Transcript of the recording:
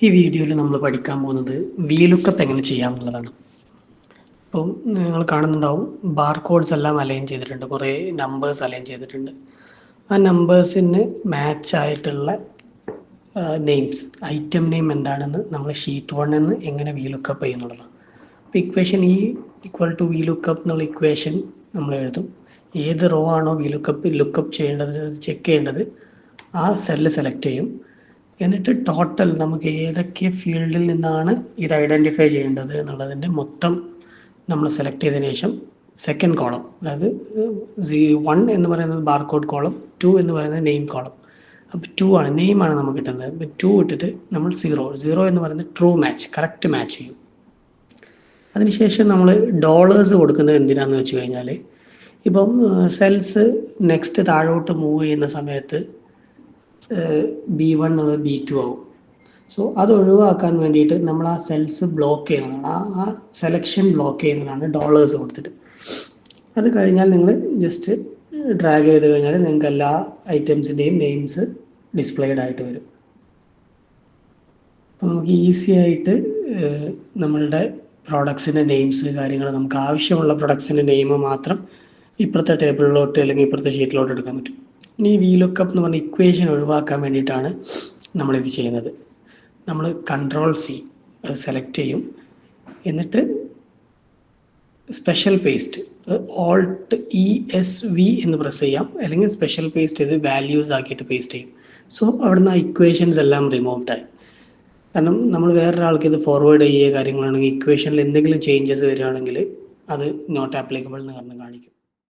ഈ വീഡിയോയിൽ നമ്മൾ പഠിക്കാൻ പോകുന്നത് VLOOKUP എങ്ങനെ ചെയ്യാമെന്നുള്ളതാണ്. അപ്പോൾ നിങ്ങൾ കാണുന്നുണ്ടാവും ബാർകോഡ്സ് എല്ലാം അലൈൻ ചെയ്തിട്ടുണ്ട്, കുറേ നമ്പേഴ്സ് അലൈൻ ചെയ്തിട്ടുണ്ട്. ആ നമ്പേഴ്സിന് മാച്ച് ആയിട്ടുള്ള നെയിംസ്, ഐറ്റം നെയിം എന്താണെന്ന് നമ്മൾ ഷീറ്റ് 1 നിന്ന് എങ്ങനെ VLOOKUP ചെയ്യുന്നുള്ളതാണ്. അപ്പോൾ ഇക്വേഷൻ VLOOKUP എന്നുള്ള ഇക്വേഷൻ നമ്മൾ എഴുതും. ഏത് റോ ആണോ ലുക്കപ്പ് ചെയ്യേണ്ടത്, ചെക്ക് ചെയ്യേണ്ടത്, ആ സെല്ല് സെലക്ട് ചെയ്യും. എന്നിട്ട് ടോട്ടൽ നമുക്ക് ഏതൊക്കെ ഫീൽഡിൽ നിന്നാണ് ഇത് ഐഡൻറ്റിഫൈ ചെയ്യേണ്ടത് എന്നുള്ളതിൻ്റെ മൊത്തം നമ്മൾ സെലക്ട് ചെയ്തതിന് ശേഷം സെക്കൻഡ് കോളം, അതായത് 1 എന്ന് പറയുന്നത് ബാർകോഡ് കോളം, 2 എന്ന് പറയുന്നത് നെയിം കോളം. അപ്പോൾ 2 ആണ്, നെയിമാണ് നമുക്ക് കിട്ടുന്നത്. അപ്പോൾ 2 ഇട്ടിട്ട് നമ്മൾ 0 എന്ന് പറയുന്നത് ട്രൂ മാച്ച്, കറക്റ്റ് മാച്ച് ചെയ്യും. അതിനുശേഷം നമ്മൾ ഡോളേഴ്സ് കൊടുക്കുന്നത് എന്തിനാന്ന് വെച്ച് കഴിഞ്ഞാൽ, ഇപ്പം സെൽസ് നെക്സ്റ്റ് താഴോട്ട് മൂവ് ചെയ്യുന്ന സമയത്ത് B1 എന്നുള്ളത് B2 ആവും. സോ അത് ഒഴിവാക്കാൻ വേണ്ടിയിട്ട് നമ്മൾ ആ സെൽസ് ബ്ലോക്ക് ചെയ്യുന്നതാണ്, ആ സെലക്ഷൻ ബ്ലോക്ക് ചെയ്യുന്നതാണ് ഡോളേഴ്സ് കൊടുത്തിട്ട്. അത് കഴിഞ്ഞാൽ നിങ്ങൾ ജസ്റ്റ് ഡ്രാഗ് ചെയ്ത് കഴിഞ്ഞാൽ നിങ്ങൾക്ക് എല്ലാ ഐറ്റംസിൻ്റെയും നെയിംസ് ഡിസ്പ്ലേഡ് ആയിട്ട് വരും. അപ്പോൾ നമുക്ക് ഈസി ആയിട്ട് നമ്മളുടെ പ്രോഡക്ട്സിൻ്റെ നെയിംസ്, കാര്യങ്ങൾ, നമുക്ക് ആവശ്യമുള്ള പ്രൊഡക്ട്സിൻ്റെ നെയിം മാത്രം ഇപ്പുറത്തെ ടേബിളിലോട്ട് അല്ലെങ്കിൽ ഇപ്പുറത്തെ ഷീറ്റിലോട്ട് എടുക്കാൻ പറ്റും. ഇനി VLOOKUP എന്ന് പറഞ്ഞ ഇക്വേഷൻ ഒഴിവാക്കാൻ വേണ്ടിയിട്ടാണ് നമ്മളിത് ചെയ്യുന്നത്. നമ്മൾ Ctrl+C അത് സെലക്ട് ചെയ്യും. എന്നിട്ട് സ്പെഷ്യൽ പേസ്റ്റ് Alt+ESV എന്ന് പ്രസ് ചെയ്യാം, അല്ലെങ്കിൽ സ്പെഷ്യൽ പേസ്റ്റ് ചെയ്ത് വാല്യൂസ് ആക്കിയിട്ട് പേസ്റ്റ് ചെയ്യും. സോ അവിടുന്ന് ആ ഇക്വേഷൻസ് എല്ലാം റിമൂവ്ഡ് ആയി. കാരണം നമ്മൾ വേറൊരാൾക്ക് ഇത് ഫോർവേഡ് ചെയ്യുക കാര്യങ്ങളാണെങ്കിൽ ഇക്വേഷനിൽ എന്തെങ്കിലും ചേഞ്ചസ് വരികയാണെങ്കിൽ അത് നോട്ട് ആപ്ലിക്കബിൾ എന്ന് കാണിക്കും.